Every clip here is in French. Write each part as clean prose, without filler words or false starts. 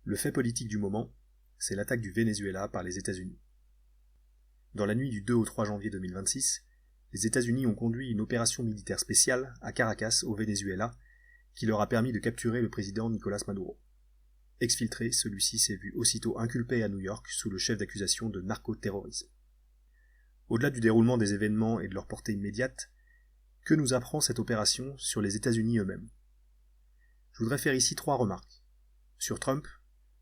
Le fait politique du moment, c'est l'attaque du Venezuela par les États-Unis. Dans la nuit du 2 au 3 janvier 2026, les États-Unis ont conduit une opération militaire spéciale à Caracas, au Venezuela, qui leur a permis de capturer le président Nicolás Maduro. Exfiltré, celui-ci s'est vu aussitôt inculpé à New York sous le chef d'accusation de narcoterrorisme. Au-delà du déroulement des événements et de leur portée immédiate, que nous apprend cette opération sur les États-Unis eux-mêmes ? Je voudrais faire ici 3 remarques. Sur Trump,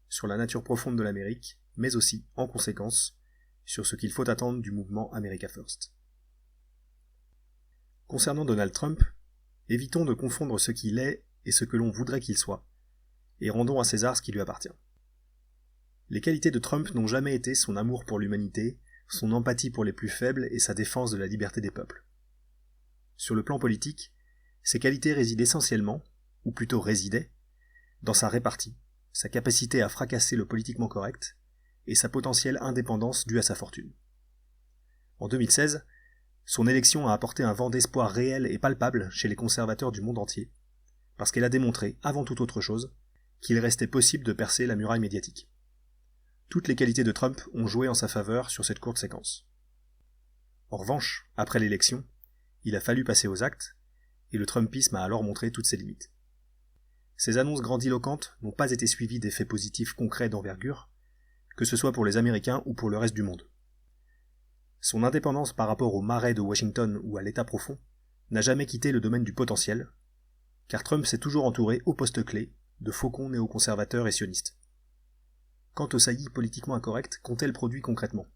sur la nature profonde de l'Amérique, mais aussi, en conséquence, sur ce qu'il faut attendre du mouvement America First. Concernant Donald Trump, évitons de confondre ce qu'il est et ce que l'on voudrait qu'il soit, et rendons à César ce qui lui appartient. Les qualités de Trump n'ont jamais été son amour pour l'humanité, son empathie pour les plus faibles et sa défense de la liberté des peuples. Sur le plan politique, ces qualités résident essentiellement, ou plutôt résidaient, dans sa répartie, sa capacité à fracasser le politiquement correct, et sa potentielle indépendance due à sa fortune. En 2016, son élection a apporté un vent d'espoir réel et palpable chez les conservateurs du monde entier, parce qu'elle a démontré, avant toute autre chose, qu'il restait possible de percer la muraille médiatique. Toutes les qualités de Trump ont joué en sa faveur sur cette courte séquence. En revanche, après l'élection, il a fallu passer aux actes, et le Trumpisme a alors montré toutes ses limites. Ces annonces grandiloquentes n'ont pas été suivies d'effets positifs concrets d'envergure, que ce soit pour les Américains ou pour le reste du monde. Son indépendance par rapport au marais de Washington ou à l'État profond n'a jamais quitté le domaine du potentiel, car Trump s'est toujours entouré au poste clé de faucons néoconservateurs et sionistes. Quant aux saillies politiquement incorrectes qu'ont-elles produit concrètement ?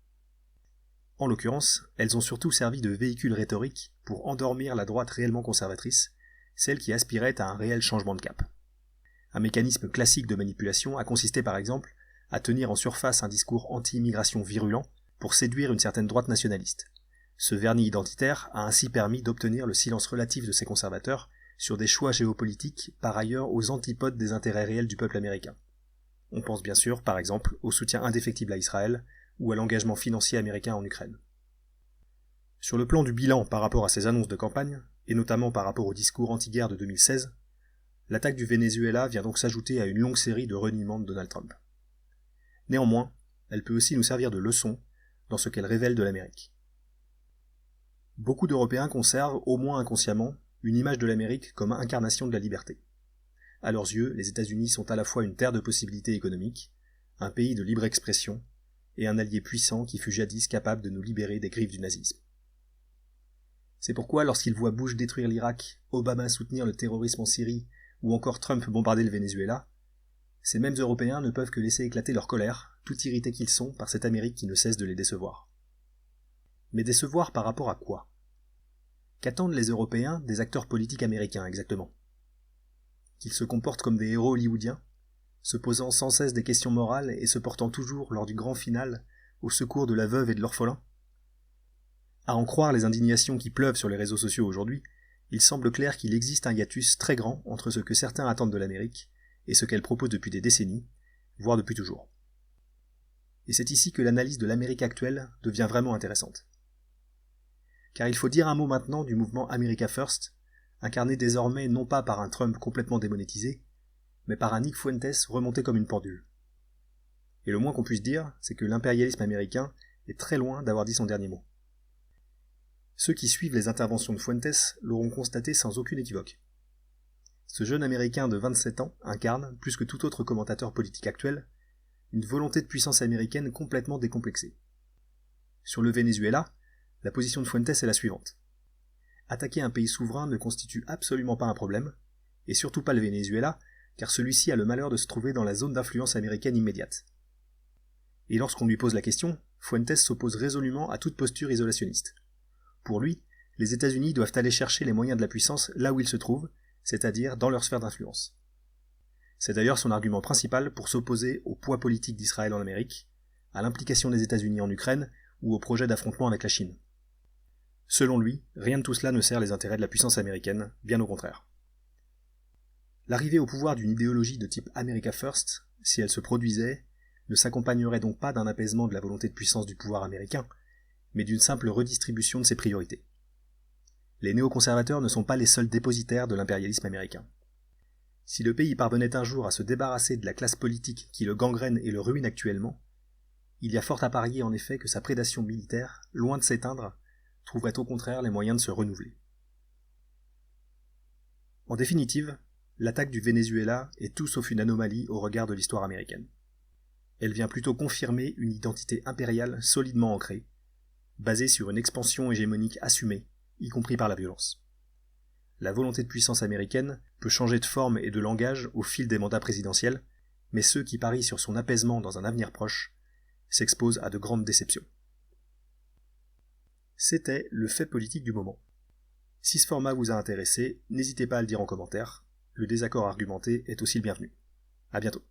En l'occurrence, elles ont surtout servi de véhicule rhétorique pour endormir la droite réellement conservatrice, celle qui aspirait à un réel changement de cap. Un mécanisme classique de manipulation a consisté par exemple à tenir en surface un discours anti-immigration virulent pour séduire une certaine droite nationaliste. Ce vernis identitaire a ainsi permis d'obtenir le silence relatif de ces conservateurs sur des choix géopolitiques par ailleurs aux antipodes des intérêts réels du peuple américain. On pense bien sûr, par exemple, au soutien indéfectible à Israël ou à l'engagement financier américain en Ukraine. Sur le plan du bilan par rapport à ces annonces de campagne, et notamment par rapport au discours anti-guerre de 2016, l'attaque du Venezuela vient donc s'ajouter à une longue série de reniements de Donald Trump. Néanmoins, elle peut aussi nous servir de leçon dans ce qu'elle révèle de l'Amérique. Beaucoup d'Européens conservent, au moins inconsciemment, une image de l'Amérique comme incarnation de la liberté. À leurs yeux, les États-Unis sont à la fois une terre de possibilités économiques, un pays de libre expression, et un allié puissant qui fut jadis capable de nous libérer des griffes du nazisme. C'est pourquoi lorsqu'ils voient Bush détruire l'Irak, Obama soutenir le terrorisme en Syrie, ou encore Trump bombarder le Venezuela, ces mêmes Européens ne peuvent que laisser éclater leur colère, tout irrités qu'ils sont par cette Amérique qui ne cesse de les décevoir. Mais décevoir par rapport à quoi ? Qu'attendent les Européens des acteurs politiques américains exactement ? Qu'ils se comportent comme des héros hollywoodiens, se posant sans cesse des questions morales et se portant toujours, lors du grand final, au secours de la veuve et de l'orphelin ? À en croire les indignations qui pleuvent sur les réseaux sociaux aujourd'hui, il semble clair qu'il existe un hiatus très grand entre ce que certains attendent de l'Amérique et ce qu'elle propose depuis des décennies, voire depuis toujours. Et c'est ici que l'analyse de l'Amérique actuelle devient vraiment intéressante. Car il faut dire un mot maintenant du mouvement America First, incarné désormais non pas par un Trump complètement démonétisé, mais par un Nick Fuentes remonté comme une pendule. Et le moins qu'on puisse dire, c'est que l'impérialisme américain est très loin d'avoir dit son dernier mot. Ceux qui suivent les interventions de Fuentes l'auront constaté sans aucune équivoque. Ce jeune Américain de 27 ans incarne, plus que tout autre commentateur politique actuel, une volonté de puissance américaine complètement décomplexée. Sur le Venezuela, la position de Fuentes est la suivante. Attaquer un pays souverain ne constitue absolument pas un problème, et surtout pas le Venezuela, car celui-ci a le malheur de se trouver dans la zone d'influence américaine immédiate. Et lorsqu'on lui pose la question, Fuentes s'oppose résolument à toute posture isolationniste. Pour lui, les États-Unis doivent aller chercher les moyens de la puissance là où ils se trouvent, c'est-à-dire dans leur sphère d'influence. C'est d'ailleurs son argument principal pour s'opposer au poids politique d'Israël en Amérique, à l'implication des États-Unis en Ukraine ou au projet d'affrontement avec la Chine. Selon lui, rien de tout cela ne sert les intérêts de la puissance américaine, bien au contraire. L'arrivée au pouvoir d'une idéologie de type America First, si elle se produisait, ne s'accompagnerait donc pas d'un apaisement de la volonté de puissance du pouvoir américain, mais d'une simple redistribution de ses priorités. Les néoconservateurs ne sont pas les seuls dépositaires de l'impérialisme américain. Si le pays parvenait un jour à se débarrasser de la classe politique qui le gangrène et le ruine actuellement, il y a fort à parier en effet que sa prédation militaire, loin de s'éteindre, trouverait au contraire les moyens de se renouveler. En définitive, l'attaque du Venezuela est tout sauf une anomalie au regard de l'histoire américaine. Elle vient plutôt confirmer une identité impériale solidement ancrée, basée sur une expansion hégémonique assumée, y compris par la violence. La volonté de puissance américaine peut changer de forme et de langage au fil des mandats présidentiels, mais ceux qui parient sur son apaisement dans un avenir proche s'exposent à de grandes déceptions. C'était le fait politique du moment. Si ce format vous a intéressé, n'hésitez pas à le dire en commentaire. Le désaccord argumenté est aussi le bienvenu. À bientôt.